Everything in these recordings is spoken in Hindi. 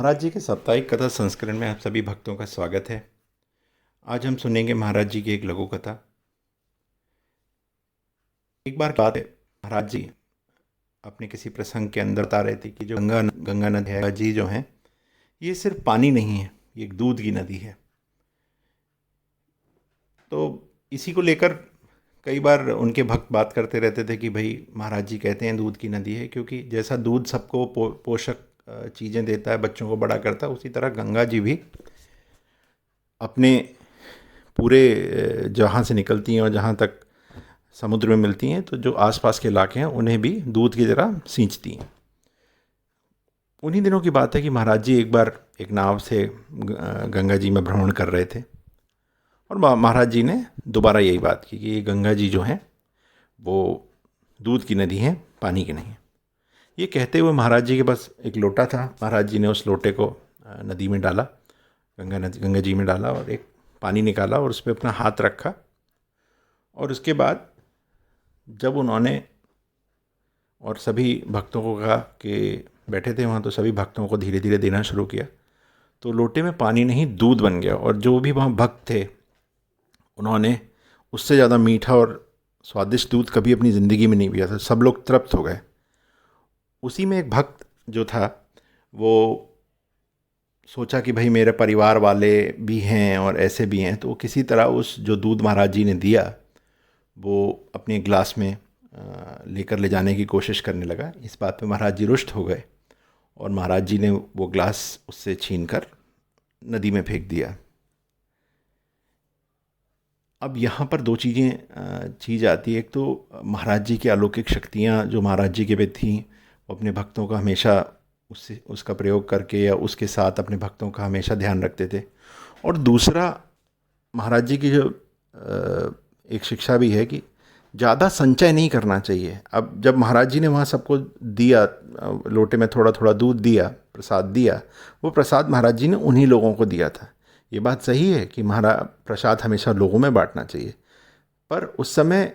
महाराज जी के साप्ताहिक कथा संस्करण में आप सभी भक्तों का स्वागत है। आज हम सुनेंगे महाराज जी की एक लघु कथा। एक बार की बात है, महाराज जी अपने किसी प्रसंग के अंदर बता रहे थे कि जो गंगा नदी है जी जो है, ये सिर्फ पानी नहीं है, ये एक दूध की नदी है। तो इसी को लेकर कई बार उनके भक्त बात करते रहते थे कि भाई महाराज जी कहते हैं दूध की नदी है, क्योंकि जैसा दूध सबको पोषक चीज़ें देता है, बच्चों को बड़ा करता है, उसी तरह गंगा जी भी अपने पूरे जहाँ से निकलती हैं और जहाँ तक समुद्र में मिलती हैं, तो जो आसपास के इलाके हैं उन्हें भी दूध की तरह सींचती हैं। उन्हीं दिनों की बात है कि महाराज जी एक बार एक नाव से गंगा जी में भ्रमण कर रहे थे और महाराज जी ने दोबारा यही बात की कि ये गंगा जी जो हैं वो दूध की नदी है, पानी की नहीं है। ये कहते हुए महाराज जी के पास एक लोटा था। महाराज जी ने उस लोटे को नदी में डाला, गंगा जी में डाला और एक पानी निकाला और उस पर अपना हाथ रखा। और उसके बाद जब उन्होंने और सभी भक्तों को कहा कि बैठे थे वहाँ, तो सभी भक्तों को धीरे धीरे देना शुरू किया, तो लोटे में पानी नहीं दूध बन गया। और जो भी वहाँ भक्त थे उन्होंने उससे ज़्यादा मीठा और स्वादिष्ट दूध कभी अपनी ज़िंदगी में नहीं पिया था। सब लोग तृप्त हो गए। उसी में एक भक्त जो था वो सोचा कि भाई मेरे परिवार वाले भी हैं और ऐसे भी हैं, तो किसी तरह उस जो दूध महाराज जी ने दिया वो अपने ग्लास में लेकर ले जाने की कोशिश करने लगा। इस बात पे महाराज जी रुष्ट हो गए और महाराज जी ने वो ग्लास उससे छीनकर नदी में फेंक दिया। अब यहाँ पर दो चीज़ आती है। एक तो महाराज जी की अलौकिक शक्तियाँ जो महाराज जी के पे थीं, वो अपने भक्तों का हमेशा उसका प्रयोग करके या उसके साथ अपने भक्तों का हमेशा ध्यान रखते थे। और दूसरा, महाराज जी की जो एक शिक्षा भी है कि ज़्यादा संचय नहीं करना चाहिए। अब जब महाराज जी ने वहाँ सबको दिया, लोटे में थोड़ा थोड़ा दूध दिया, प्रसाद दिया, वो प्रसाद महाराज जी ने उन्हीं लोगों को दिया था। ये बात सही है कि प्रसाद हमेशा लोगों में बांटना चाहिए, पर उस समय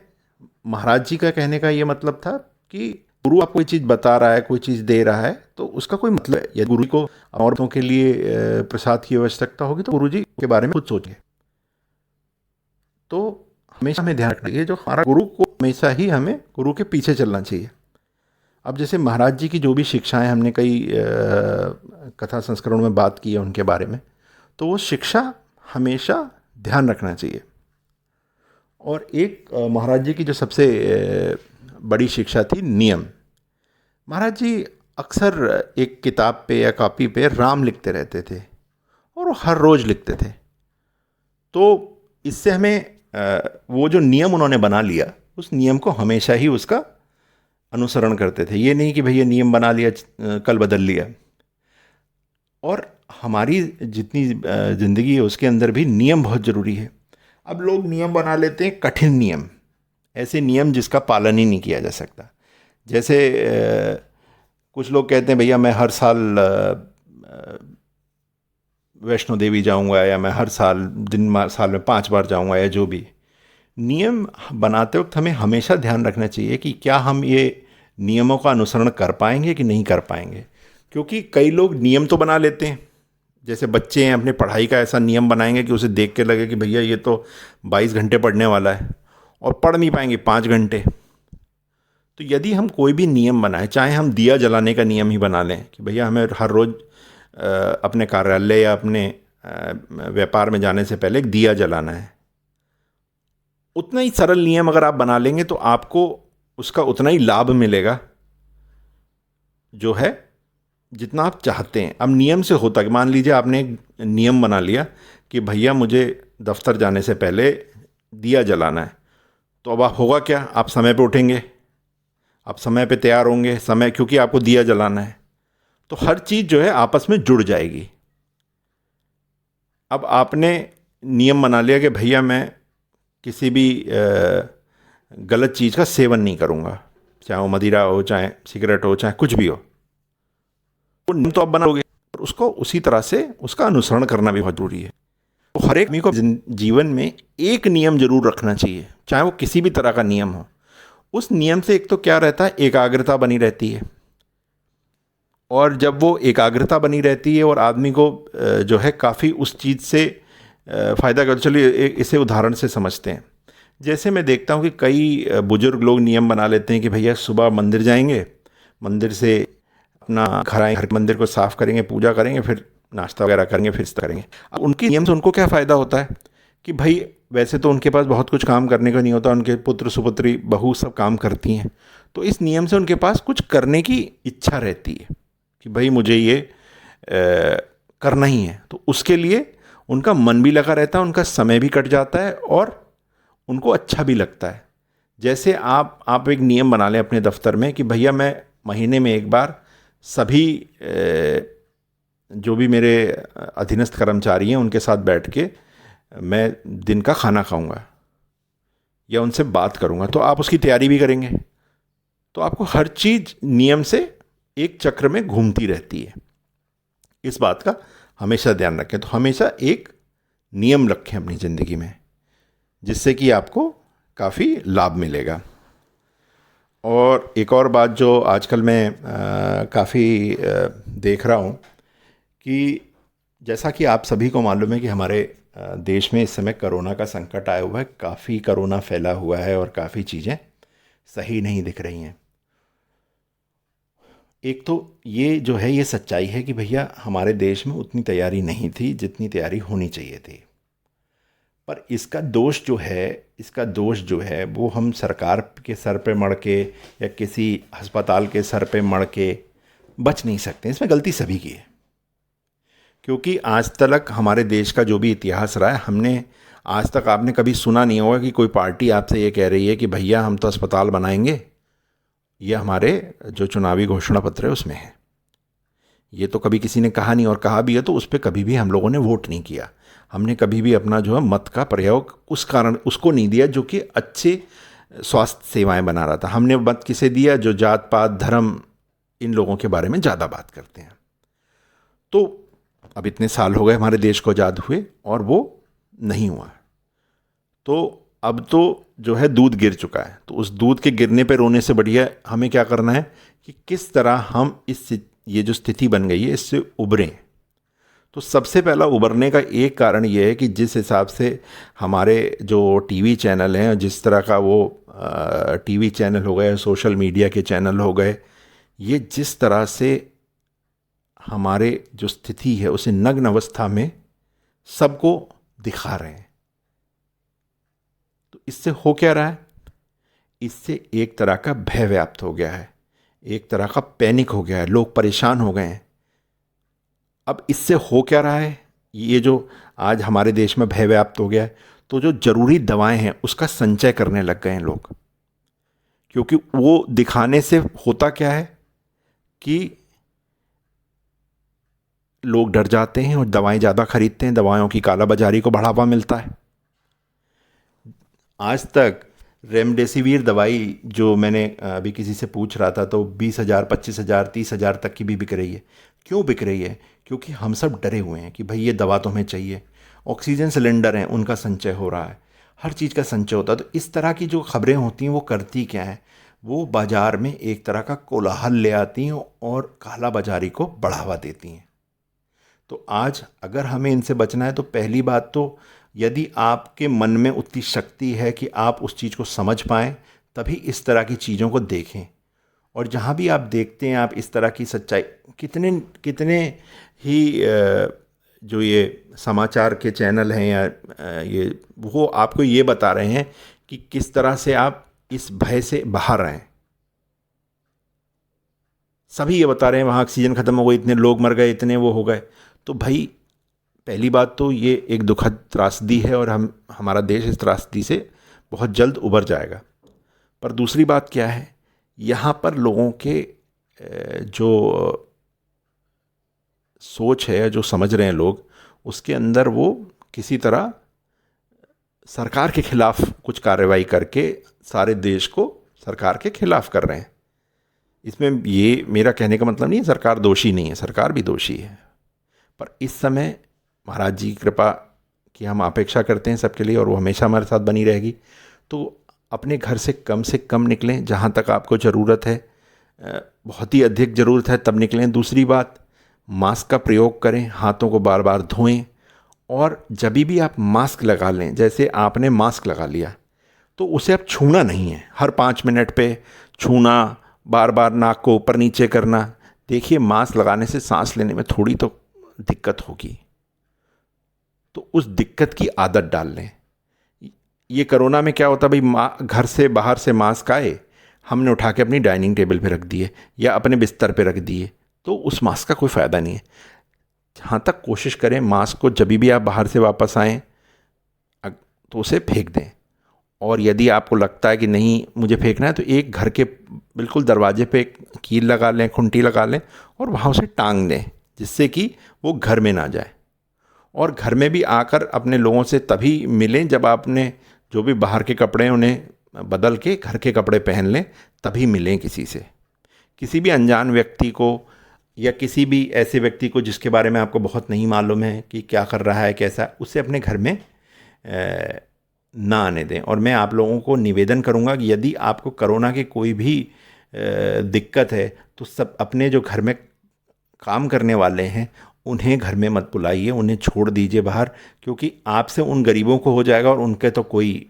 महाराज जी का कहने का ये मतलब था कि गुरु आप कोई चीज़ बता रहा है, कोई चीज़ दे रहा है, तो उसका कोई मतलब है। यदि गुरु को औरतों के लिए प्रसाद की आवश्यकता होगी तो गुरु जी के बारे में कुछ सोचिए। तो हमेशा हमें ध्यान रखना चाहिए, जो हमारा गुरु को हमेशा ही हमें गुरु के पीछे चलना चाहिए। अब जैसे महाराज जी की जो भी शिक्षाएं, हमने कई कथा संस्करणों में बात की है उनके बारे में, तो वो शिक्षा हमेशा ध्यान रखना चाहिए। और एक महाराज जी की जो सबसे बड़ी शिक्षा थी, नियम। महाराज जी अक्सर एक किताब पे या कॉपी पे राम लिखते रहते थे और वो हर रोज़ लिखते थे। तो इससे हमें वो जो नियम उन्होंने बना लिया, उस नियम को हमेशा ही उसका अनुसरण करते थे। ये नहीं कि भैया नियम बना लिया कल बदल लिया। और हमारी जितनी ज़िंदगी है उसके अंदर भी नियम बहुत ज़रूरी है। अब लोग नियम बना लेते हैं, कठिन नियम, ऐसे नियम जिसका पालन ही नहीं किया जा सकता। जैसे कुछ लोग कहते हैं भैया मैं हर साल वैष्णो देवी जाऊंगा, या मैं हर साल साल में 5 बार जाऊंगा, या जो भी। नियम बनाते वक्त हमें हमेशा ध्यान रखना चाहिए कि क्या हम ये नियमों का अनुसरण कर पाएंगे कि नहीं कर पाएंगे। क्योंकि कई लोग नियम तो बना लेते हैं, जैसे बच्चे हैं अपने पढ़ाई का ऐसा नियम बनाएंगे कि उसे देख के लगे कि भैया ये तो 22 घंटे पढ़ने वाला है, और पढ़ नहीं पाएंगे 5 घंटे। तो यदि हम कोई भी नियम बनाएं, चाहे हम दिया जलाने का नियम ही बना लें कि भैया हमें हर रोज़ अपने कार्यालय या अपने व्यापार में जाने से पहले एक दिया जलाना है, उतना ही सरल नियम अगर आप बना लेंगे तो आपको उसका उतना ही लाभ मिलेगा जो है जितना आप चाहते हैं। अब नियम से होता है, मान लीजिए आपने एक नियम बना लिया कि भैया मुझे दफ्तर जाने से पहले दिया जलाना है, तो अब आप होगा क्या, आप समय पे उठेंगे, आप समय पे तैयार होंगे, समय, क्योंकि आपको दिया जलाना है। तो हर चीज़ जो है आपस में जुड़ जाएगी। अब आपने नियम बना लिया कि भैया मैं किसी भी गलत चीज़ का सेवन नहीं करूँगा, चाहे वो मदिरा हो, चाहे सिगरेट हो, चाहे कुछ भी हो। वो नियम तो आप बनाओगे, और उसको उसी तरह से उसका अनुसरण करना भी बहुत जरूरी है। तो हर एक आदमी को जीवन में एक नियम जरूर रखना चाहिए, चाहे वो किसी भी तरह का नियम हो। उस नियम से एक तो क्या रहता है, एकाग्रता बनी रहती है, और जब वो एकाग्रता बनी रहती है और आदमी को जो है काफ़ी उस चीज़ से फ़ायदा कर, चलिए इसे उदाहरण से समझते हैं। जैसे मैं देखता हूँ कि कई बुजुर्ग लोग नियम बना लेते हैं कि भैया सुबह मंदिर जाएंगे, मंदिर से अपना घर आए, घर मंदिर को साफ़ करेंगे, पूजा करेंगे, फिर नाश्ता वगैरह करेंगे, फिर इस तरह करेंगे। अब उनके नियम से उनको क्या फ़ायदा होता है कि भाई वैसे तो उनके पास बहुत कुछ काम करने का नहीं होता, उनके पुत्र सुपुत्री बहू सब काम करती हैं, तो इस नियम से उनके पास कुछ करने की इच्छा रहती है कि भाई मुझे ये करना ही है। तो उसके लिए उनका मन भी लगा रहता है, उनका समय भी कट जाता है और उनको अच्छा भी लगता है। जैसे आप एक नियम बना लें अपने दफ्तर में कि भैया मैं महीने में एक बार सभी जो भी मेरे अधीनस्थ कर्मचारी हैं उनके साथ बैठ के मैं दिन का खाना खाऊंगा या उनसे बात करूंगा, तो आप उसकी तैयारी भी करेंगे। तो आपको हर चीज़ नियम से एक चक्र में घूमती रहती है। इस बात का हमेशा ध्यान रखें। तो हमेशा एक नियम रखें अपनी ज़िंदगी में, जिससे कि आपको काफ़ी लाभ मिलेगा। और एक और बात जो आजकल मैं काफ़ी देख रहा हूँ कि जैसा कि आप सभी को मालूम है कि हमारे देश में इस समय कोरोना का संकट आया हुआ है, काफ़ी कोरोना फैला हुआ है और काफ़ी चीज़ें सही नहीं दिख रही हैं। एक तो ये जो है ये सच्चाई है कि भैया हमारे देश में उतनी तैयारी नहीं थी जितनी तैयारी होनी चाहिए थी। पर इसका दोष जो है वो हम सरकार के सर पे मढ़ के या किसी अस्पताल के सर पे मढ़ के बच नहीं सकते। इसमें गलती सभी की है, क्योंकि आज तक हमारे देश का जो भी इतिहास रहा है, हमने आज तक आपने कभी सुना नहीं होगा कि कोई पार्टी आपसे ये कह रही है कि भैया हम तो अस्पताल बनाएंगे, ये हमारे जो चुनावी घोषणा पत्र है उसमें है। ये तो कभी किसी ने कहा नहीं, और कहा भी है तो उस पर कभी भी हम लोगों ने वोट नहीं किया। हमने कभी भी अपना जो है मत का प्रयोग उस कारण उसको नहीं दिया जो कि अच्छे स्वास्थ्य सेवाएं बना रहा था। हमने मत किसे दिया? जो जात पात धर्म इन लोगों के बारे में ज़्यादा बात करते हैं। तो अब इतने साल हो गए हमारे देश को आज़ाद हुए और वो नहीं हुआ। तो अब तो जो है दूध गिर चुका है, तो उस दूध के गिरने पर रोने से बढ़िया हमें क्या करना है कि किस तरह हम ये जो स्थिति बन गई है इससे उभरें। तो सबसे पहला उभरने का एक कारण ये है कि जिस हिसाब से हमारे जो टीवी चैनल हैं, जिस तरह का वो टीवी चैनल हो गए, सोशल मीडिया के चैनल हो गए, ये जिस तरह से हमारे जो स्थिति है उसे नग्न अवस्था में सबको दिखा रहे हैं। तो इससे हो क्या रहा है? इससे एक तरह का भय व्याप्त हो गया है, एक तरह का पैनिक हो गया है, लोग परेशान हो गए हैं। अब इससे हो क्या रहा है? ये जो आज हमारे देश में भय व्याप्त हो गया है, तो जो ज़रूरी दवाएं हैं उसका संचय करने लग गए हैं लोग। क्योंकि वो दिखाने से होता क्या है कि लोग डर जाते हैं और दवाएं ज़्यादा खरीदते हैं, दवाओं की कालाबाजारी को बढ़ावा मिलता है। आज तक रेमडेसिविर दवाई जो मैंने अभी किसी से पूछ रहा था तो 20,000, 25,000, 30,000 तक की भी बिक रही है। क्यों बिक रही है? क्योंकि हम सब डरे हुए हैं कि भाई ये दवा तो हमें चाहिए। ऑक्सीजन सिलेंडर हैं, उनका संचय हो रहा है, हर चीज़ का संचय होता है। तो इस तरह की जो खबरें होती हैं वो करती क्या है? वो बाज़ार में एक तरह का कोलाहल ले आती हैं और काला बाजारी को बढ़ावा देती हैं। तो आज अगर हमें इनसे बचना है तो पहली बात तो यदि आपके मन में उतनी शक्ति है कि आप उस चीज़ को समझ पाएँ, तभी इस तरह की चीज़ों को देखें। और जहाँ भी आप देखते हैं आप इस तरह की सच्चाई, कितने कितने ही जो ये समाचार के चैनल हैं या ये वो आपको ये बता रहे हैं कि किस तरह से आप इस भय से बाहर आएँ। सभी ये बता रहे हैं वहाँ ऑक्सीजन ख़त्म हो गई, इतने लोग मर गए, इतने वो हो गए। तो भाई पहली बात तो ये एक दुखद त्रासदी है और हमारा देश इस त्रासदी से बहुत जल्द उबर जाएगा। पर दूसरी बात क्या है, यहाँ पर लोगों के जो सोच है, जो समझ रहे हैं लोग, उसके अंदर वो किसी तरह सरकार के खिलाफ कुछ कार्रवाई करके सारे देश को सरकार के खिलाफ कर रहे हैं। इसमें ये मेरा कहने का मतलब नहीं है सरकार दोषी नहीं है, सरकार भी दोषी है। पर इस समय महाराज जी की कृपा की हम अपेक्षा करते हैं सबके लिए और वो हमेशा हमारे साथ बनी रहेगी। तो अपने घर से कम निकलें, जहाँ तक आपको ज़रूरत है बहुत ही अधिक ज़रूरत है तब निकलें। दूसरी बात, मास्क का प्रयोग करें, हाथों को बार बार धोएं, और जब भी आप मास्क लगा लें, जैसे आपने मास्क लगा लिया तो उसे अब छूना नहीं है, हर 5 मिनट पे छूना, बार बार नाक को ऊपर नीचे करना। देखिए, मास्क लगाने से सांस लेने में थोड़ी तो दिक्कत होगी, तो उस दिक्कत की आदत डाल लें। ये कोरोना में क्या होता भाई, घर से बाहर से मास्क आए, हमने उठा के अपनी डाइनिंग टेबल पे रख दिए या अपने बिस्तर पे रख दिए, तो उस मास्क का कोई फ़ायदा नहीं है। जहाँ तक कोशिश करें मास्क को जब भी आप बाहर से वापस आएँ तो उसे फेंक दें। और यदि आपको लगता है कि नहीं मुझे फेंकना है, तो एक घर के बिल्कुल दरवाजे पे कील लगा लें, खुंटी लगा लें और वहाँ उसे टांग दें, जिससे कि वो घर में ना जाए। और घर में भी आकर अपने लोगों से तभी मिलें जब आपने जो भी बाहर के कपड़े हैं उन्हें बदल के घर के कपड़े पहन लें, तभी मिलें किसी से। किसी भी अनजान व्यक्ति को या किसी भी ऐसे व्यक्ति को जिसके बारे में आपको बहुत नहीं मालूम है कि क्या कर रहा है, कैसा, उसे अपने घर में ना आने दें। और मैं आप लोगों को निवेदन करूंगा कि यदि आपको कोरोना की कोई भी दिक्कत है तो सब अपने जो घर में काम करने वाले हैं उन्हें घर में मत बुलाइए, उन्हें छोड़ दीजिए बाहर, क्योंकि आपसे उन गरीबों को हो जाएगा और उनके तो कोई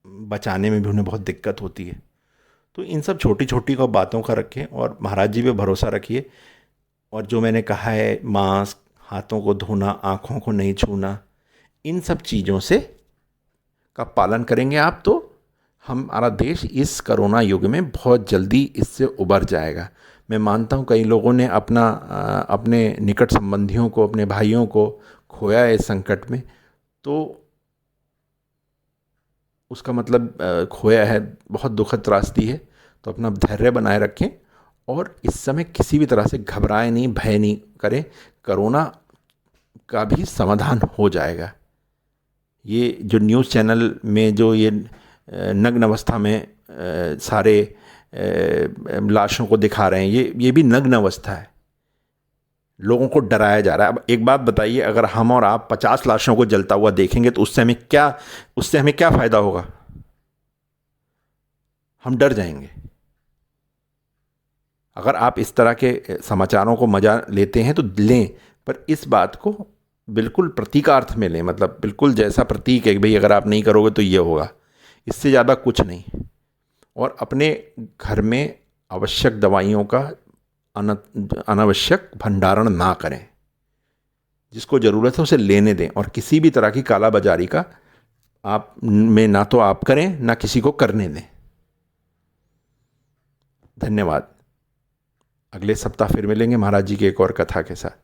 बचाने में भी उन्हें बहुत दिक्कत होती है। तो इन सब छोटी छोटी को बातों का रखें और महाराज जी पे भरोसा रखिए। और जो मैंने कहा है, मास्क, हाथों को धोना, आँखों को नहीं छूना, इन सब चीज़ों से का पालन करेंगे आप, तो हमारा देश इस कोरोना युग में बहुत जल्दी इससे उबर जाएगा। मैं मानता हूँ कई लोगों ने अपने निकट संबंधियों को, अपने भाइयों को खोया है इस संकट में, तो उसका मतलब खोया है, बहुत दुखद त्रासदी है। तो अपना धैर्य बनाए रखें और इस समय किसी भी तरह से घबराएं नहीं, भय नहीं करें। कोरोना का भी समाधान हो जाएगा। ये जो न्यूज़ चैनल में जो ये नग्न अवस्था में सारे लाशों को दिखा रहे हैं, ये भी नग्न अवस्था है, लोगों को डराया जा रहा है। अब एक बात बताइए, अगर हम और आप 50 लाशों को जलता हुआ देखेंगे तो उससे हमें क्या फ़ायदा होगा? हम डर जाएंगे। अगर आप इस तरह के समाचारों को मजा लेते हैं तो लें, पर इस बात को बिल्कुल प्रतीकार्थ में लें, मतलब बिल्कुल जैसा प्रतीक है कि भाई अगर आप नहीं करोगे तो ये होगा, इससे ज़्यादा कुछ नहीं। और अपने घर में आवश्यक दवाइयों का अनावश्यक भंडारण ना करें, जिसको ज़रूरत है उसे लेने दें। और किसी भी तरह की कालाबाजारी का आप में ना तो आप करें ना किसी को करने दें। धन्यवाद। अगले सप्ताह फिर मिलेंगे महाराज जी की एक और कथा के साथ।